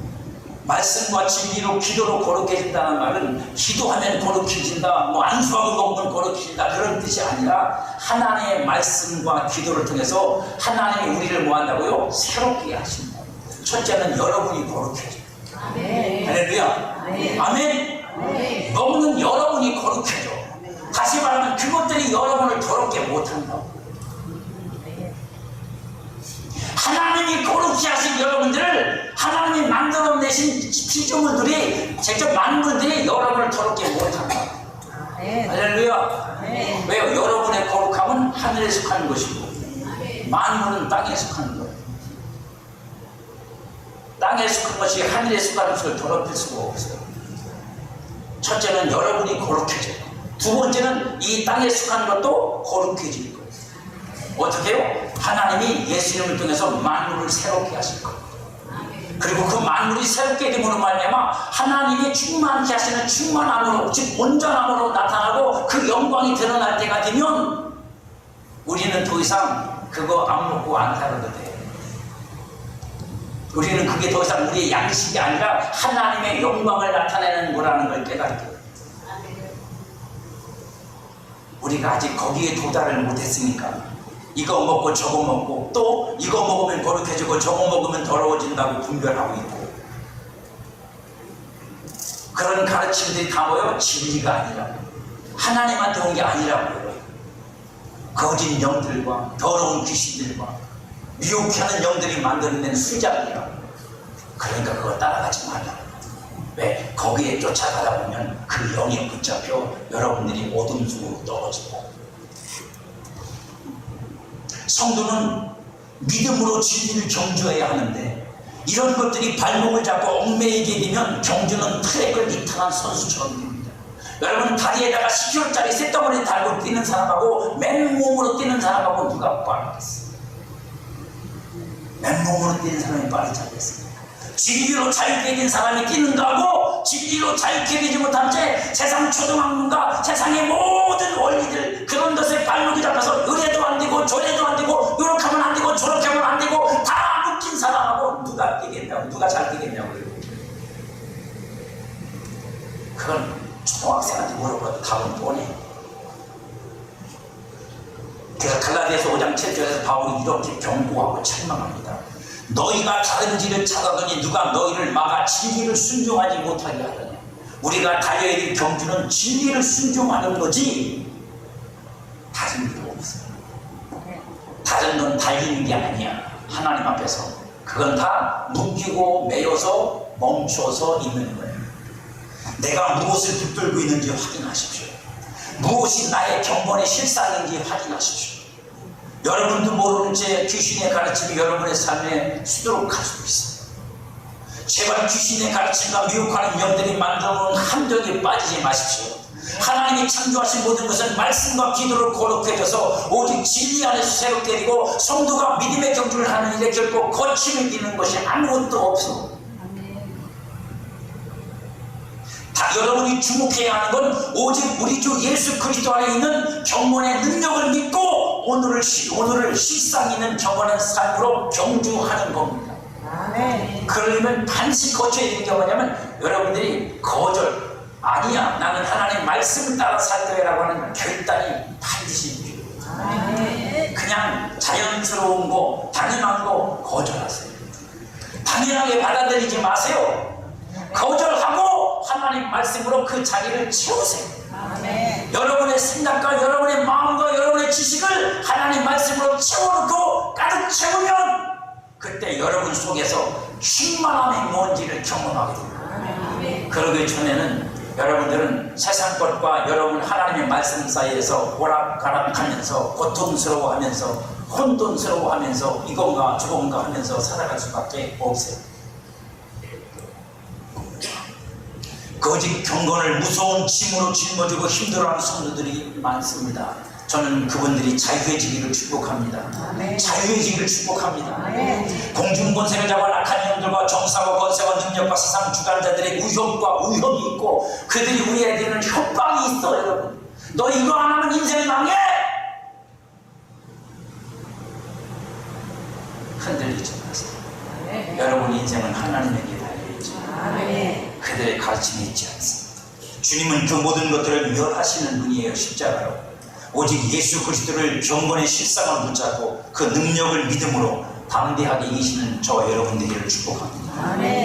말씀과 진리로 기도로 거룩해진다는 말은 기도하면 거룩해진다, 뭐 안수하고 먹으면 거룩해진다 그런 뜻이 아니라 하나님의 말씀과 기도를 통해서 하나님이 우리를 뭐 한다고요? 새롭게 하신다. 첫째는 여러분이 거룩해져요. 아멘. 할렐루야. 아멘. 아멘. 아멘. 먹는 여러분이 거룩해져. 다시 말하면 그것들이 여러분을 더럽게 못한다고. 하나님이 거룩히 하신 여러분들을 하나님이 만들어내신 피조물들이 직접 만물들이 여러분을 더럽게 못한다. 할렐루야. 아멘. 왜요? 여러분의 거룩함은 하늘에 속하는 것이고 만물은 땅에 속하는 거예요. 땅에 속한 것이 하늘에 속하는 것을 더럽힐 수가 없어요. 첫째는 여러분이 거룩해져요. 두 번째는 이 땅에 속한 것도 거룩해질 거예요. 어떻게 해요? 하나님이 예수님을 통해서 만물을 새롭게 하실 거예요. 그리고 그 만물이 새롭게 됨으로 말미암아 하나님이 충만케 하시는 충만함으로, 즉 온전함으로 나타나고 그 영광이 드러날 때가 되면 우리는 더 이상 그거 안 먹고 안 살아도 돼요. 우리는 그게 더 이상 우리의 양식이 아니라 하나님의 영광을 나타내는 거라는 걸 깨닫게 돼요. 우리가 아직 거기에 도달을 못했으니까 이거 먹고 저거 먹고 또 이거 먹으면 거룩해지고 저거 먹으면 더러워진다고 분별하고 있고, 그런 가르침들이 다 뭐예요? 진리가 아니라, 하나님한테 온 게 아니라고요. 거짓 영들과 더러운 귀신들과 미혹해 하는 영들이 만들어낸 수작이라. 그러니까 그거 따라가지 말라. 왜? 거기에 쫓아가다 보면 그 영에 붙잡혀 여러분들이 어둠 속으로 떨어지고, 성도는 믿음으로 진리를 경주해야 하는데 이런 것들이 발목을 잡고 얽매이게 되면 경주는 트랙을 이탈한 선수처럼 됩니다. 여러분, 다리에다가 10kg짜리 쇳덩어리 달고 뛰는 사람하고 맨몸으로 뛰는 사람하고 누가 빠르겠어요? 맨몸으로 뛰는 사람이 빠르지 않겠습니까? 진리로 자유케 된 사람이 뛰는 거하고 진리로 자유케 되지 못한 채 세상 초등학문과 세상의 모든 원리들, 그런 것에 발목이 잡혀서 이래도 안 되고 저래도 안 되고 이렇게 하면 안 되고 저렇게 하면 안 되고 다 묶인 사람하고 누가 뛰겠냐고, 누가 잘 뛰겠냐고. 그건 초등학생한테 물어봐도 답은 뻔해. 그래서 갈라디아서 5장 7절에서 바울이 이렇게 경고하고 책망합니다. 너희가 다른 길을 찾아더니 누가 너희를 막아 진리를 순종하지 못하게 하느냐. 우리가 달려야 될 경주는 진리를 순종하는 거지 다른 길 없어요. 다른 건 달리는 게 아니야. 하나님 앞에서 그건 다 묶이고 매여서 멈춰서 있는 거예요. 내가 무엇을 붙들고 있는지 확인하십시오. 무엇이 나의 경건의 실상인지 확인하십시오. 여러분도 모르는 채 귀신의 가르침이 여러분의 삶에 수두룩 가지고 있어요. 제발 귀신의 가르침과 미혹하는 영들이 만들어놓은 함정에 빠지지 마십시오. 하나님이 창조하신 모든 것은 말씀과 기도를 거룩해져서 오직 진리 안에서 새롭게 되고, 성도가 믿음의 경주를 하는 일에 결코 거침을 띠는 것이 아무것도 없어. 여러분이 주목해야 하는 건 오직 우리 주 예수 그리스도 안에 있는 경건의 능력을 믿고 오늘을 실상 있는 경건의 삶으로 경주하는 겁니다. 아멘. 그러려면 반드시 거쳐야 되는 게 뭐냐면, 여러분들이 거절, 아니야 나는 하나님 말씀을 따라 살 거야라고 하는 결단이 반드시 필요해요. 아멘. 그냥 자연스러운 거, 당연한 거 거절하세요. 당연하게 받아들이지 마세요. 거절하고 하나님 말씀으로 그 자리를 채우세요. 아멘. 여러분의 생각과 여러분의 마음과 여러분의 지식을 하나님 말씀으로 채워놓고 가득 채우면 그때 여러분 속에서 충만함이 뭔지를 경험하게 됩니다. 아멘. 그러기 전에는 여러분들은 세상 것과 여러분 하나님의 말씀 사이에서 오락가락하면서 고통스러워하면서 혼돈스러워하면서 이건가 저건가 하면서 살아갈 수밖에 없어요. 거짓 경건을 무서운 짐으로 짊어지고 힘들어하는 성도들이 많습니다. 저는 그분들이 자유해지기를 축복합니다. 아멘. 자유해지기를 축복합니다. 아멘. 공중권세를 잡아 악한 영들과 정사와 권세와 능력과 세상 주관자들의 위협과 위험이 있고 그들이 우리에게는 협박이 있어. 여러분, 너 이거 안 하면 인생 망해! 흔들리지 마세요. 여러분 인생은 하나님에게 달려있죠. 아멘. 그들의 가르침이 있지 않습니다. 주님은 그 모든 것들을 멸하시는 분이에요. 십자가로. 오직 예수 그리스도를 경건의 실상을 붙잡고 그 능력을 믿음으로 담대하게 이기시는 저 여러분 되기를 축복합니다. 아멘.